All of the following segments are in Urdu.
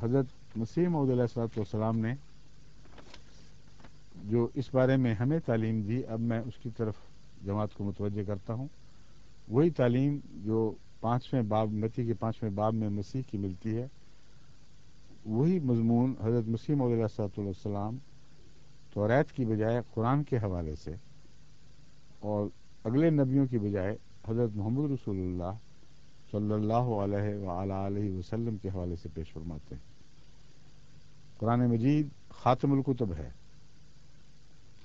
حضرت مسیح موعود علیہ الصلوۃ والسلام نے جو اس بارے میں ہمیں تعلیم دی، اب میں اس کی طرف جماعت کو متوجہ کرتا ہوں. وہی تعلیم جو 5ویں باب متی کے 5ویں باب میں مسیح کی ملتی ہے، وہی مضمون حضرت مسیح موعود علیہ الصلوۃ والسلام توریت کی بجائے قرآن کے حوالے سے اور اگلے نبیوں کی بجائے حضرت محمد رسول اللہ صلی اللہ علیہ وآلہ وسلم کے حوالے سے پیش فرماتے ہیں. قرآن مجید خاتم الکتب ہے،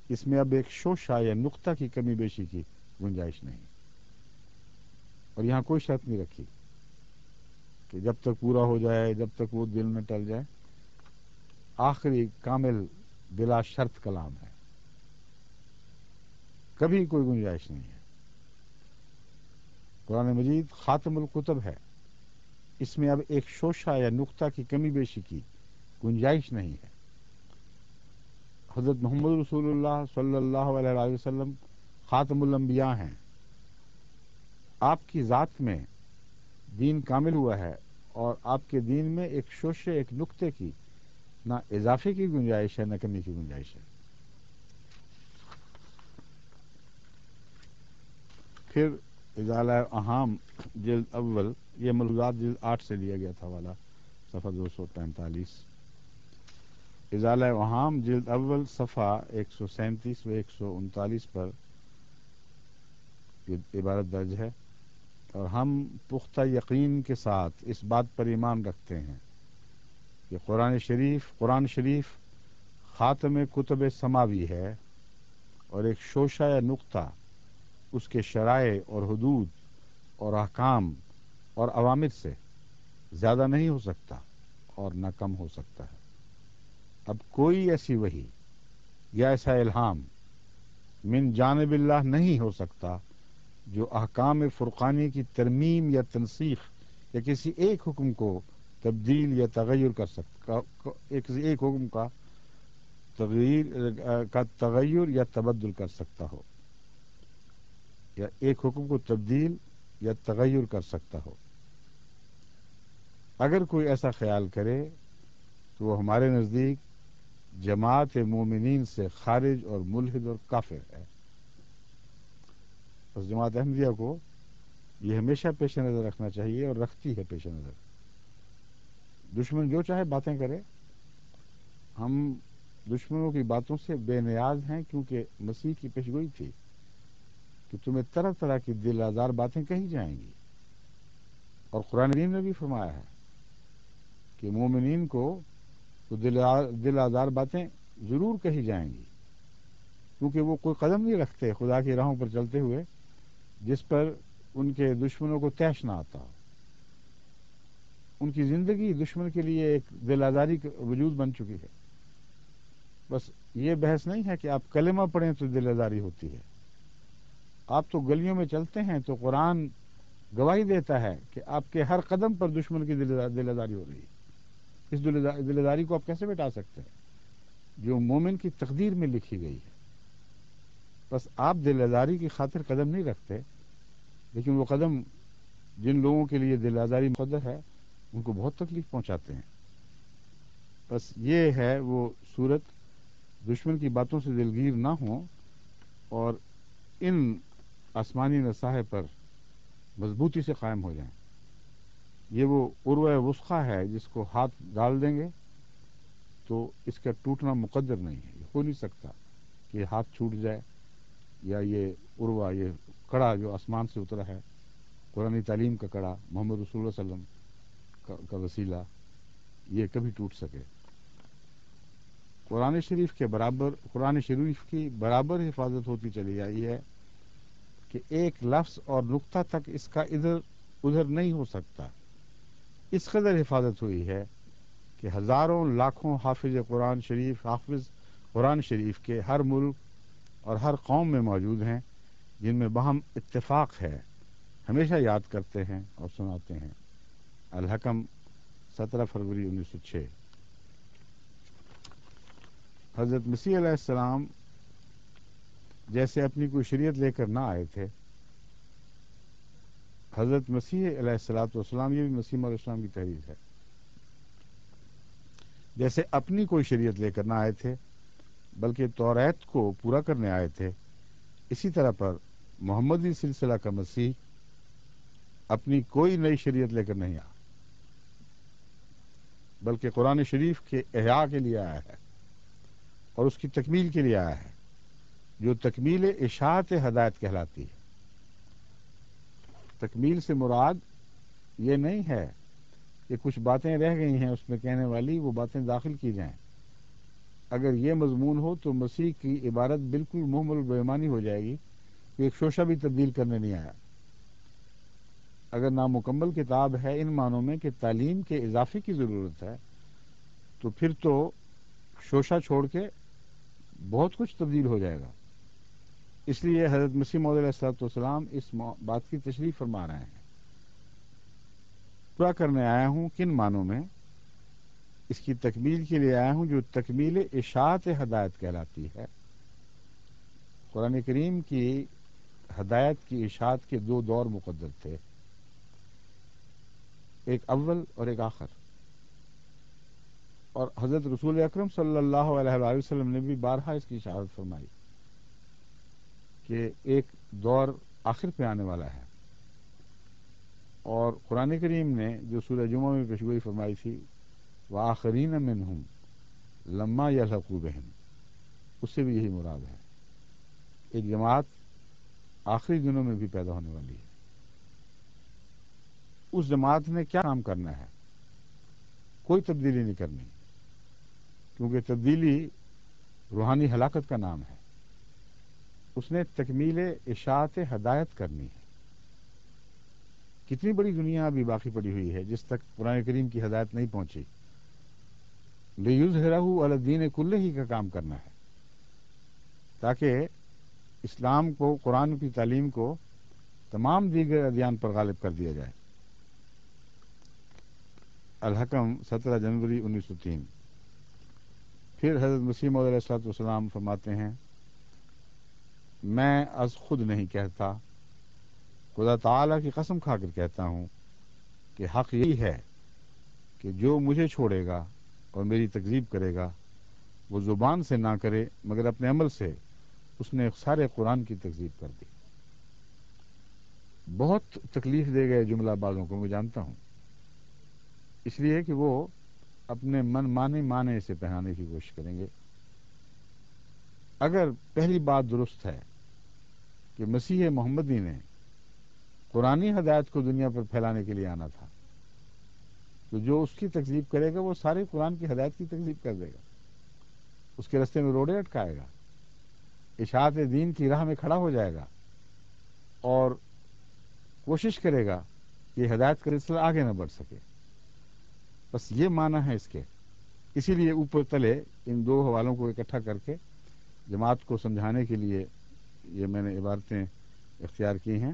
اس میں اب ایک شوشہ یا نقطہ کی کمی بیشی کی گنجائش نہیں، اور یہاں کوئی شرط نہیں رکھی کہ جب تک پورا ہو جائے، جب تک وہ دل میں ٹل جائے. آخری کامل بلا شرط کلام ہے، کبھی کوئی گنجائش نہیں ہے. قرآن مجید خاتم الکتب ہے، اس میں اب ایک شوشہ یا نقطہ کی کمی بیشی کی گنجائش نہیں ہے. حضرت محمد رسول اللہ صلی اللہ علیہ وسلم خاتم الانبیاء ہیں. آپ کی ذات میں دین کامل ہوا ہے، اور آپ کے دین میں ایک شوشے، ایک نقطے کی نہ اضافے کی گنجائش ہے، نہ کمی کی گنجائش ہے. پھر ازالہ اہام جلد اول، یہ ملوذات جلد 8 سے لیا گیا تھا والا، صفحہ 245. ازالہ اہام جلد اول صفحہ 137 و 139 پر یہ عبارت درج ہے. اور ہم پختہ یقین کے ساتھ اس بات پر ایمان رکھتے ہیں کہ قرآن شریف خاتم کتب سماوی ہے، اور ایک شوشہ یا نقطہ اس کے شرائع اور حدود اور احکام اور اوامر سے زیادہ نہیں ہو سکتا اور نہ کم ہو سکتا ہے. اب کوئی ایسی وحی یا ایسا الہام من جانب اللہ نہیں ہو سکتا جو احکام فرقانی کی ترمیم یا تنسیخ یا کسی ایک حکم کو تبدیل یا تغیر کر سکتا، کسی ایک حکم کا تغیر یا تبدل کر سکتا ہو، یا ایک حکم کو تبدیل یا تغیر کر سکتا ہو. اگر کوئی ایسا خیال کرے تو وہ ہمارے نزدیک جماعت مومنین سے خارج اور ملحد اور کافر ہے. اس جماعت احمدیہ کو یہ ہمیشہ پیش نظر رکھنا چاہیے، اور رکھتی ہے پیش نظر. دشمن جو چاہے باتیں کرے، ہم دشمنوں کی باتوں سے بے نیاز ہیں، کیونکہ مسیح کی پیشگوئی تھی کہ تمہیں طرح طرح کی دل آزار باتیں کہی جائیں گی. اور قرآن کریم نے بھی فرمایا ہے کہ مومنین کو تو دل آزار باتیں ضرور کہی جائیں گی، کیونکہ وہ کوئی قدم نہیں رکھتے خدا کی راہوں پر چلتے ہوئے جس پر ان کے دشمنوں کو طیش نہ آتا. ان کی زندگی دشمن کے لیے ایک دل آزاری کا وجود بن چکی ہے. بس یہ بحث نہیں ہے کہ آپ کلمہ پڑھیں تو دل آزاری ہوتی ہے. آپ تو گلیوں میں چلتے ہیں تو قرآن گواہی دیتا ہے کہ آپ کے ہر قدم پر دشمن کی دل آزاری ہو رہی ہے. اس دل آزاری کو آپ کیسے مٹا سکتے ہیں جو مومن کی تقدیر میں لکھی گئی ہے؟ بس آپ دل آزاری کی خاطر قدم نہیں رکھتے، لیکن وہ قدم جن لوگوں کے لیے دل آزاری مقدر ہے ان کو بہت تکلیف پہنچاتے ہیں. بس یہ ہے وہ صورت، دشمن کی باتوں سے دلگیر نہ ہوں اور ان آسمانی نصائح پر مضبوطی سے قائم ہو جائیں. یہ وہ عروہ وثقی ہے جس کو ہاتھ ڈال دیں گے تو اس کا ٹوٹنا مقدر نہیں ہے. یہ ہو نہیں سکتا کہ ہاتھ چھوٹ جائے، یا یہ عروہ، یہ کڑا جو آسمان سے اترا ہے، قرآن تعلیم کا کڑا، محمد رسول اللہ صلی اللہ علیہ وسلم کا وسیلہ، یہ کبھی ٹوٹ سکے. قرآن شریف کی برابر حفاظت ہوتی چلی آئی ہے کہ ایک لفظ اور نقطہ تک اس کا ادھر ادھر نہیں ہو سکتا. اس قدر حفاظت ہوئی ہے کہ ہزاروں لاکھوں حافظ قرآن شریف کے ہر ملک اور ہر قوم میں موجود ہیں، جن میں باہم اتفاق ہے، ہمیشہ یاد کرتے ہیں اور سناتے ہیں. الحکم 17 فروری 1906. حضرت مسیح علیہ السلام جیسے اپنی کوئی شریعت لے کر نہ آئے تھے، حضرت مسیح علیہ السلام، یہ بھی مسیح علیہ السلام کی تحریر ہے، جیسے اپنی کوئی شریعت لے کر نہ آئے تھے بلکہ توریت کو پورا کرنے آئے تھے، اسی طرح پر محمدی سلسلہ کا مسیح اپنی کوئی نئی شریعت لے کر نہیں آیا بلکہ قرآن شریف کے احیاء کے لیے آیا ہے اور اس کی تکمیل کے لیے آیا ہے، جو تکمیل اشاعت ہدایت کہلاتی ہے۔ تکمیل سے مراد یہ نہیں ہے کہ کچھ باتیں رہ گئی ہیں اس میں کہنے والی، وہ باتیں داخل کی جائیں۔ اگر یہ مضمون ہو تو مسیح کی عبارت بالکل محمل بےمانی ہو جائے گی کہ ایک شوشہ بھی تبدیل کرنے نہیں آیا۔ اگر نامکمل کتاب ہے ان معنوں میں کہ تعلیم کے اضافے کی ضرورت ہے، تو پھر تو شوشہ چھوڑ کے بہت کچھ تبدیل ہو جائے گا۔ اس لیے حضرت مسیح موعود علیہ الصلوۃ والسلام اس بات کی تشریح فرما رہے ہیں، پورا کرنے آیا ہوں کن معنوں میں؟ اس کی تکمیل کے لیے آیا ہوں جو تکمیل اشاعت ہدایت کہلاتی ہے۔ قرآن کریم کی ہدایت کی اشاعت کے دو دور مقدر تھے، ایک اول اور ایک آخر، اور حضرت رسول اکرم صلی اللہ علیہ وآلہ وسلم نے بھی بارہا اس کی اشارت فرمائی کہ ایک دور آخر پہ آنے والا ہے۔ اور قرآن کریم نے جو سورہ جمعہ میں پیشگوئی فرمائی تھی وآخرین منہم لما یلحقوا بہم، اس سے بھی یہی مراد ہے، ایک جماعت آخری دنوں میں بھی پیدا ہونے والی ہے۔ اس جماعت نے کیا کام کرنا ہے؟ کوئی تبدیلی نہیں کرنی، کیونکہ تبدیلی روحانی ہلاکت کا نام ہے۔ اس نے تکمیل اشاعت ہدایت کرنی ہے۔ کتنی بڑی دنیا ابھی باقی پڑی ہوئی ہے جس تک قرآن کریم کی ہدایت نہیں پہنچی۔ لیظہرہ علی الدین کلہ کا کام کرنا ہے تاکہ اسلام کو، قرآن کی تعلیم کو تمام دیگر ادیان پر غالب کر دیا جائے۔ الحکم 17 جنوری 1903۔ پھر حضرت مسیح موعود علیہ الصلوۃ والسلام فرماتے ہیں، میں از خود نہیں کہتا، خدا تعالیٰ کی قسم کھا کر کہتا ہوں کہ حق یہی ہے کہ جو مجھے چھوڑے گا اور میری تکذیب کرے گا وہ زبان سے نہ کرے مگر اپنے عمل سے اس نے سارے قرآن کی تکذیب کر دی۔ بہت تکلیف دے گئے جملہ بازوں کو، میں جانتا ہوں، اس لیے کہ وہ اپنے من مانے سے پہنانے کی کوشش کریں گے۔ اگر پہلی بات درست ہے کہ مسیح محمدی نے قرآنی ہدایت کو دنیا پر پھیلانے کے لیے آنا تھا، تو جو اس کی تکذیب کرے گا وہ سارے قرآن کی ہدایت کی تکذیب کر دے گا، اس کے راستے میں روڑے اٹکائے گا، اشاعت دین کی راہ میں کھڑا ہو جائے گا اور کوشش کرے گا کہ ہدایت کا سلسلہ آگے نہ بڑھ سکے۔ بس یہ معنی ہے اس کے۔ اسی لیے اوپر تلے ان دو حوالوں کو اکٹھا کر کے جماعت کو سمجھانے کے لیے یہ میں نے عبارتیں اختیار کی ہیں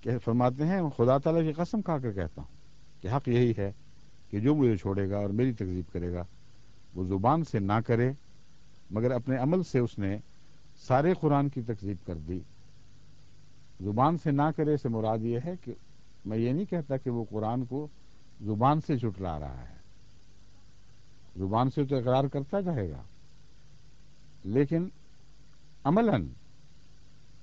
کہ فرماتے ہیں، خدا تعالیٰ کی قسم کھا کر کہتا ہوں کہ حق یہی ہے کہ جو مجھے چھوڑے گا اور میری تکذیب کرے گا وہ زبان سے نہ کرے مگر اپنے عمل سے اس نے سارے قرآن کی تکذیب کر دی۔ زبان سے نہ کرے سے مراد یہ ہے کہ میں یہ نہیں کہتا کہ وہ قرآن کو زبان سے جھٹلا رہا ہے، زبان سے تو اقرار کرتا رہے گا لیکن عملاً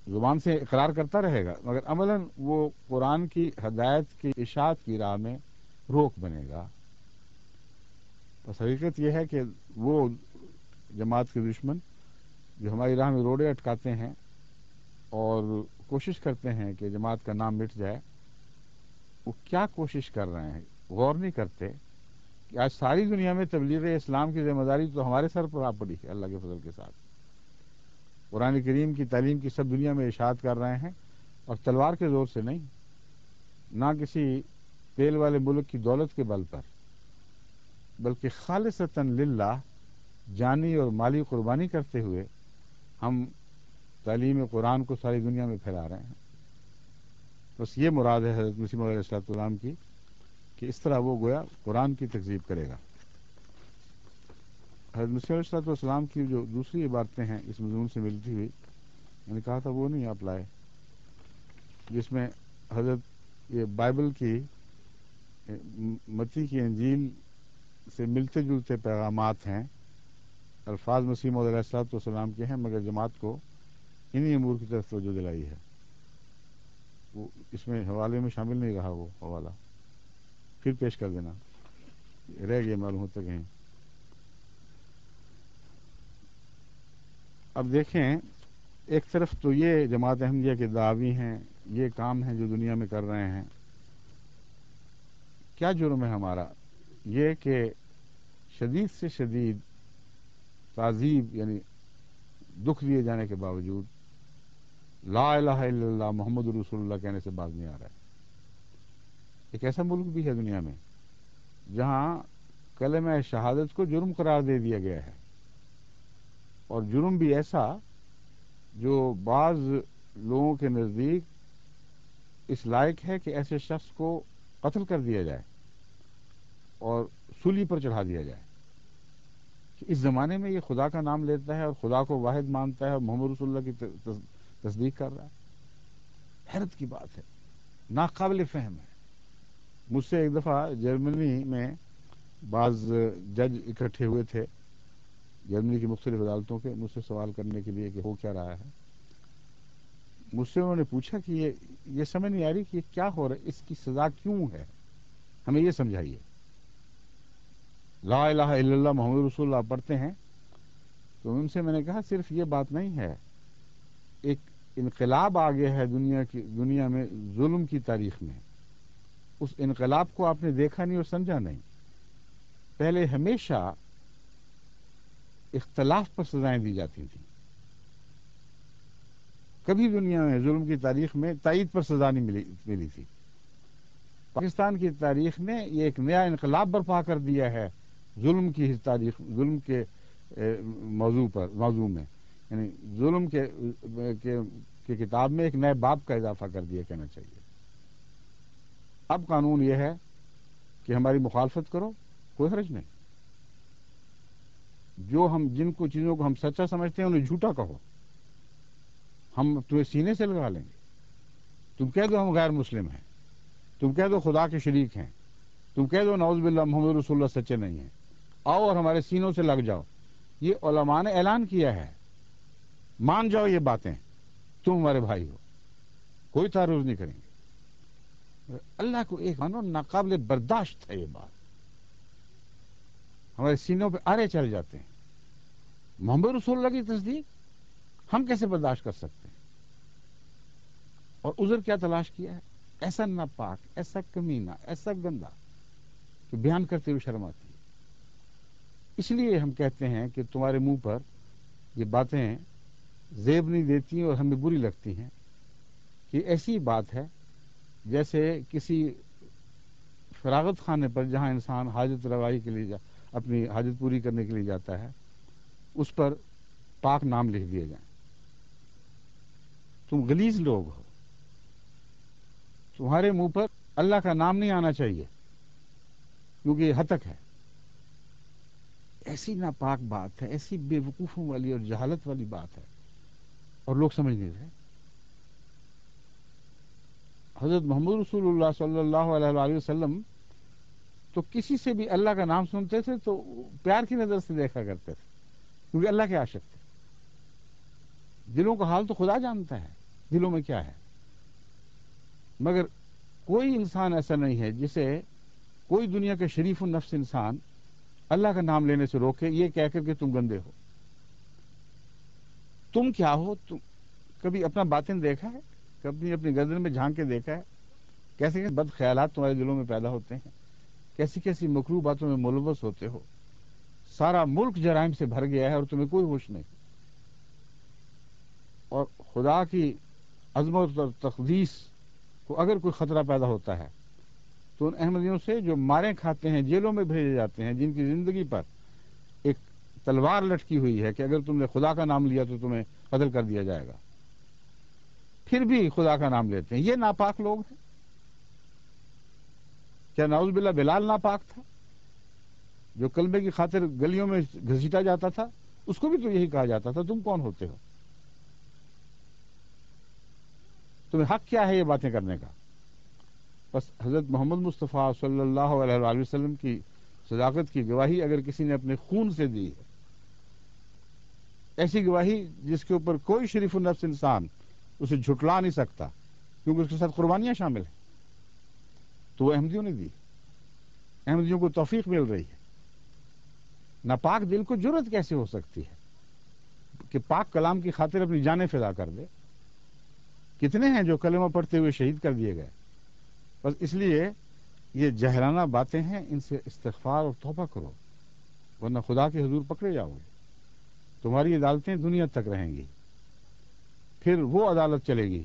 زبان سے اقرار کرتا رہے گا مگر عملاً وہ قرآن کی ہدایت کی اشاعت کی راہ میں روک بنے گا۔ بس حقیقت یہ ہے کہ وہ جماعت کے دشمن جو ہماری راہ میں روڑے اٹکاتے ہیں اور کوشش کرتے ہیں کہ جماعت کا نام مٹ جائے، وہ کیا کوشش کر رہے ہیں؟ غور نہیں کرتے کہ آج ساری دنیا میں تبلیغ اسلام کی ذمہ داری تو ہمارے سر پر آ پڑی ہے اللہ کے فضل کے ساتھ۔ قرآن کریم کی تعلیم کی سب دنیا میں اشاعت کر رہے ہیں، اور تلوار کے زور سے نہیں، نہ کسی تیل والے ملک کی دولت کے بل پر، بلکہ خالصتاً للہ جانی اور مالی قربانی کرتے ہوئے ہم تعلیم قرآن کو ساری دنیا میں پھیلا رہے ہیں۔ بس یہ مراد ہے حضرت مسیح موعود علیہ السلام کی کہ اس طرح وہ گویا قرآن کی تکذیب کرے گا۔ حضرت مسیح علیہ السلام کی جو دوسری عبارتیں ہیں اس مضمون سے ملتی ہوئی، میں نے کہا تھا وہ نہیں آپ لائے، جس میں حضرت یہ بائبل کی متی کی انجیل سے ملتے جلتے پیغامات ہیں، الفاظ مسیح موعود علیہ السلام کے ہیں، مگر جماعت کو انہی امور کی طرف توجہ دلائی ہے۔ وہ اس میں حوالے میں شامل نہیں رہا، وہ حوالہ پھر پیش کر دینا، رہ گئے معلوم ہوتا کہیں۔ اب دیکھیں، ایک طرف تو یہ جماعت احمدیہ کے دعوی ہیں، یہ کام ہیں جو دنیا میں کر رہے ہیں۔ کیا جرم ہے ہمارا؟ یہ کہ شدید سے شدید تعذیب یعنی دکھ دیے جانے کے باوجود لا الہ الا اللہ محمد رسول اللہ کہنے سے باز نہیں آ رہا ہے۔ ایک ایسا ملک بھی ہے دنیا میں جہاں کلمہ شہادت کو جرم قرار دے دیا گیا ہے، اور جرم بھی ایسا جو بعض لوگوں کے نزدیک اس لائق ہے کہ ایسے شخص کو قتل کر دیا جائے اور سولی پر چڑھا دیا جائے، کہ اس زمانے میں یہ خدا کا نام لیتا ہے اور خدا کو واحد مانتا ہے اور محمد رسول اللہ کی تصدیق کر رہا ہے۔ حیرت کی بات ہے، ناقابل فہم ہے۔ مجھ سے ایک دفعہ جرمنی میں بعض جج اکٹھے ہوئے تھے جرمنی کی مختلف عدالتوں کے، مجھ سے سوال کرنے کے لیے کہ ہو کیا رہا ہے۔ مجھ سے انہوں نے پوچھا کہ یہ سمجھ نہیں آ رہی کہ یہ کیا ہو رہا ہے، اس کی سزا کیوں ہے، ہمیں یہ سمجھائیے۔ لا الہ الا اللہ محمد رسول اللہ پڑھتے ہیں، تو ان سے میں نے کہا صرف یہ بات نہیں ہے، ایک انقلاب آ گیا ہے دنیا میں ظلم کی تاریخ میں۔ اس انقلاب کو آپ نے دیکھا نہیں اور سمجھا نہیں۔ پہلے ہمیشہ اختلاف پر سزائیں دی جاتی تھیں، کبھی دنیا میں ظلم کی تاریخ میں تائید پر سزا نہیں ملی تھی۔ پاکستان کی تاریخ نے یہ ایک نیا انقلاب برپا کر دیا ہے ظلم کی تاریخ، ظلم کے موضوع میں، یعنی ظلم کے کتاب میں ایک نئے باب کا اضافہ کر دیا کہنا چاہیے۔ اب قانون یہ ہے کہ ہماری مخالفت کرو، کوئی حرج نہیں، جن چیزوں کو ہم سچا سمجھتے ہیں انہیں جھوٹا کہو، ہم تمہیں سینے سے لگا لیں گے۔ تم کہہ دو ہم غیر مسلم ہیں، تم کہہ دو خدا کے شریک ہیں، تم کہہ دو نعوذ باللہ محمد رسول اللہ سچے نہیں ہیں، آؤ اور ہمارے سینوں سے لگ جاؤ۔ یہ علماء نے اعلان کیا ہے، مان جاؤ یہ باتیں، تم ہمارے بھائی ہو، کوئی تعارض نہیں کریں گے۔ اللہ کو ایک مانو، ناقابل برداشت ہے یہ بات، ہمارے سینوں پہ آرے چل جاتے ہیں۔ محمد رسول اللہ کی تصدیق ہم کیسے برداشت کر سکتے ہیں؟ اور عذر کیا تلاش کیا ہے؟ ایسا ناپاک، ایسا کمینہ، ایسا گندا کہ بیان کرتے ہوئے شرم آتی ہے۔ اس لیے ہم کہتے ہیں کہ تمہارے منہ پر یہ باتیں زیب نہیں دیتی اور ہمیں بری لگتی ہیں، کہ ایسی بات ہے جیسے کسی فراغت خانے پر جہاں انسان حاجت روائی کے لیے اپنی حاجت پوری کرنے کے لیے جاتا ہے، اس پر پاک نام لکھ دیے جائیں۔ تم غلیظ لوگ ہو، تمہارے منہ پر اللہ کا نام نہیں آنا چاہیے کیونکہ یہ ہتک ہے۔ ایسی ناپاک بات ہے، ایسی بے وقوفوں والی اور جہالت والی بات ہے، اور لوگ سمجھ نہیں رہے۔ حضرت محمد رسول اللہ صلی اللہ علیہ وآلہ وسلم تو کسی سے بھی اللہ کا نام سنتے تھے تو پیار کی نظر سے دیکھا کرتے تھے، کیونکہ اللہ کے عاشق تھے۔ دلوں کا حال تو خدا جانتا ہے دلوں میں کیا ہے، مگر کوئی انسان ایسا نہیں ہے جسے کوئی دنیا کا شریف النفس انسان اللہ کا نام لینے سے روکے، یہ کہہ کر کہ تم گندے ہو۔ تم کیا ہو؟ تم کبھی اپنا باطن دیکھا ہے؟ کبھی اپنی گردن میں جھانک کے دیکھا ہے؟ کیسے بد خیالات تمہارے دلوں میں پیدا ہوتے ہیں، کیسی کیسی مکروہ باتوں میں ملوث ہوتے ہو۔ سارا ملک جرائم سے بھر گیا ہے اور تمہیں کوئی ہوش نہیں۔ اور خدا کی عظمت اور تقدیس کو اگر کوئی خطرہ پیدا ہوتا ہے تو ان احمدیوں سے جو ماریں کھاتے ہیں، جیلوں میں بھیجے جاتے ہیں، جن کی زندگی پر ایک تلوار لٹکی ہوئی ہے کہ اگر تم نے خدا کا نام لیا تو تمہیں قتل کر دیا جائے گا، پھر بھی خدا کا نام لیتے ہیں، یہ ناپاک لوگ ہیں۔ کیا نعوذ باللہ بلال ناپاک تھا جو کلمے کی خاطر گلیوں میں گھسیٹا جاتا تھا؟ اس کو بھی تو یہی کہا جاتا تھا تم کون ہوتے ہو، تمہیں حق کیا ہے یہ باتیں کرنے کا؟ بس حضرت محمد مصطفیٰ صلی اللہ علیہ وآلہ وسلم کی صداقت کی گواہی اگر کسی نے اپنے خون سے دی ہے، ایسی گواہی جس کے اوپر کوئی شریف النفس انسان اسے جھٹلا نہیں سکتا، کیونکہ اس کے ساتھ قربانیاں شامل ہیں، تو وہ احمدیوں نے دی۔ احمدیوں کو توفیق مل رہی ہے۔ ناپاک دل کو جرأت کیسے ہو سکتی ہے کہ پاک کلام کی خاطر اپنی جانیں فدا کر دے؟ کتنے ہیں جو کلمہ پڑھتے ہوئے شہید کر دیے گئے؟ بس اس لیے یہ جہرانہ باتیں ہیں، ان سے استغفار اور توبہ کرو، ورنہ خدا کے حضور پکڑے جاؤ گے۔ تمہاری عدالتیں دنیا تک رہیں گی۔ پھر وہ عدالت چلے گی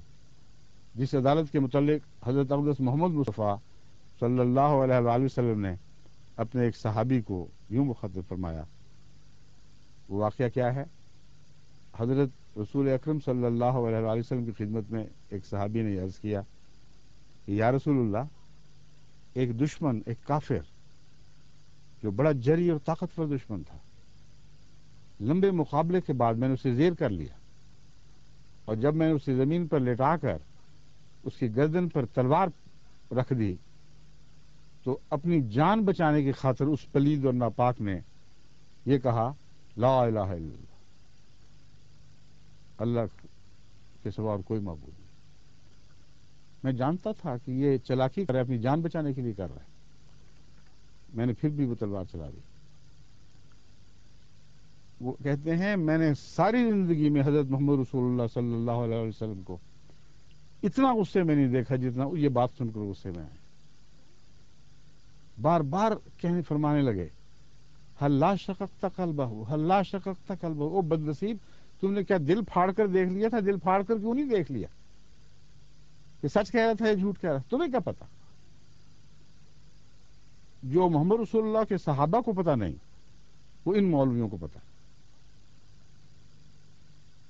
جس عدالت کے متعلق حضرت اقدس محمد مصطفیٰ صلی اللہ علیہ وآلہ وسلم نے اپنے ایک صحابی کو یوں مخاطب فرمایا۔ وہ واقعہ کیا ہے؟ حضرت رسول اکرم صلی اللہ علیہ وآلہ وسلم کی خدمت میں ایک صحابی نے عرض کیا کہ یا رسول اللہ، ایک دشمن، ایک کافر جو بڑا جری اور طاقتور دشمن تھا، لمبے مقابلے کے بعد میں نے اسے زیر کر لیا، اور جب میں نے اسے زمین پر لٹا کر اس کی گردن پر تلوار رکھ دی تو اپنی جان بچانے کی خاطر اس پلید اور ناپاک نے یہ کہا، لا الہ الا اللہ، اللہ کے سوا اور کوئی معبود نہیں۔ میں جانتا تھا کہ یہ چلاکی کر رہا ہے، اپنی جان بچانے کے لیے کر رہا ہے، میں نے پھر بھی وہ تلوار چلا دی۔ وہ کہتے ہیں میں نے ساری زندگی میں حضرت محمد رسول اللہ صلی اللہ علیہ وسلم کو اتنا غصے میں نہیں دیکھا جتنا یہ بات سن کر غصے میں آئے۔ بار بار کہنے فرمانے لگے، حل لا شققت قلبہ، حل لا شققت قلبہ، او بد نصیب، تم نے کیا دل پھاڑ کر دیکھ لیا تھا؟ دل پھاڑ کر کیوں نہیں دیکھ لیا کہ سچ کہہ رہا تھا یا جھوٹ کہہ رہا تھا؟ تمہیں کیا پتا؟ جو محمد رسول اللہ کے صحابہ کو پتا نہیں، وہ ان مولویوں کو پتا،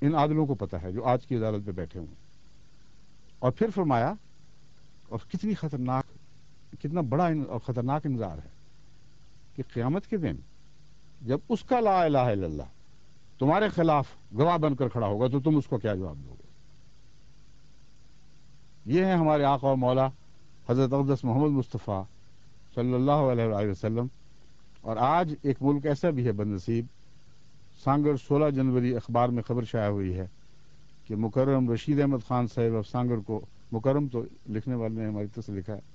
ان عادلوں کو پتا ہے جو آج کی عدالت پہ بیٹھے ہوئے۔ اور پھر فرمایا، اور کتنی خطرناک، کتنا بڑا اور خطرناک انذار ہے کہ قیامت کے دن جب اس کا لا الہ الا اللہ تمہارے خلاف گواہ بن کر کھڑا ہوگا تو تم اس کو کیا جواب دو گے؟ یہ ہے ہمارے آقا و مولا حضرت اقدس محمد مصطفیٰ صلی اللہ علیہ وآلہ وسلم۔ اور آج ایک ملک ایسا بھی ہے بد نصیب، سانگر 16 جنوری اخبار میں خبر شائع ہوئی ہے کہ مکرم رشید احمد خان صاحب آف سانگر کو، مکرم تو لکھنے والے نے ہماری طرف سے لکھا ہے،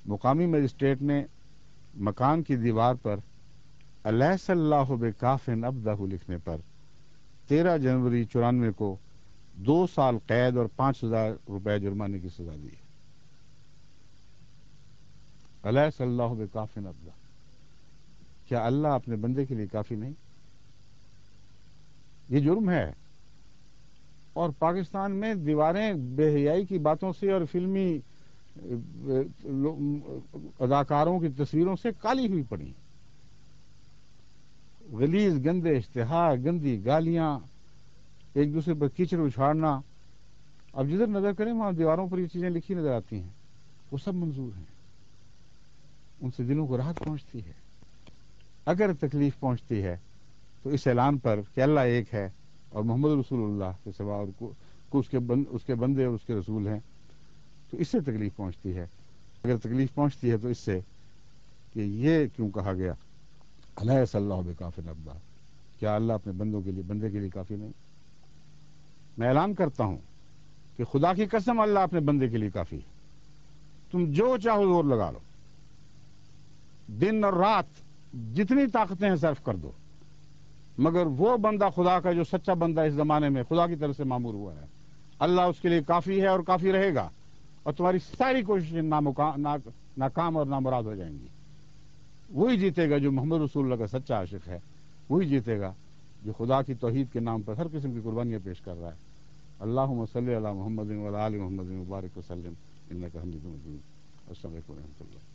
مقامی مجسٹریٹ نے مکان کی دیوار پر الیس اللہ بکافٍ عبدہ لکھنے پر 13 جنوری 94 کو 2 سال قید اور 5,000 روپے جرمانے کی سزا دی ہے۔ الیس اللہ بکافٍ عبدہ، کیا اللہ اپنے بندے کے لیے کافی نہیں؟ یہ جرم ہے۔ اور پاکستان میں دیواریں بے حیائی کی باتوں سے اور فلمی اداکاروں کی تصویروں سے کالی ہوئی پڑی، غلیظ گندے اشتہار، گندی گالیاں، ایک دوسرے پر کیچڑ اچھاڑنا۔ اب جدھر نظر کریں وہاں دیواروں پر یہ چیزیں لکھی نظر آتی ہیں، وہ سب منظور ہیں، ان سے دلوں کو راحت پہنچتی ہے۔ اگر تکلیف پہنچتی ہے تو اس اعلان پر کہ اللہ ایک ہے اور محمد رسول اللہ کے سوا اور اس کے بندے اور اس کے رسول ہیں، تو اس سے تکلیف پہنچتی ہے۔ اگر تکلیف پہنچتی ہے تو اس سے کہ یہ کیوں کہا گیا الیس اللہ بکافٍ عبدہ، کیا اللہ اپنے بندے کے لیے کافی نہیں؟ میں اعلان کرتا ہوں کہ خدا کی قسم اللہ اپنے بندے کے لیے کافی ہے۔ تم جو چاہو زور لگا لو، دن اور رات جتنی طاقتیں ہیں صرف کر دو، مگر وہ بندہ خدا کا جو سچا بندہ اس زمانے میں خدا کی طرف سے مامور ہوا ہے، اللہ اس کے لیے کافی ہے اور کافی رہے گا، اور تمہاری ساری کوششیں ناکام اور نامراد ہو جائیں گی۔ وہی جیتے گا جو محمد رسول اللہ کا سچا عاشق ہے، وہی جیتے گا جو خدا کی توحید کے نام پر ہر قسم کی قربانیاں پیش کر رہا ہے۔ اللہم صلی علی محمد و علی آل محمد مبارک وسلم انک حمید مجید۔ السلام علیکم و رحمۃ اللہ۔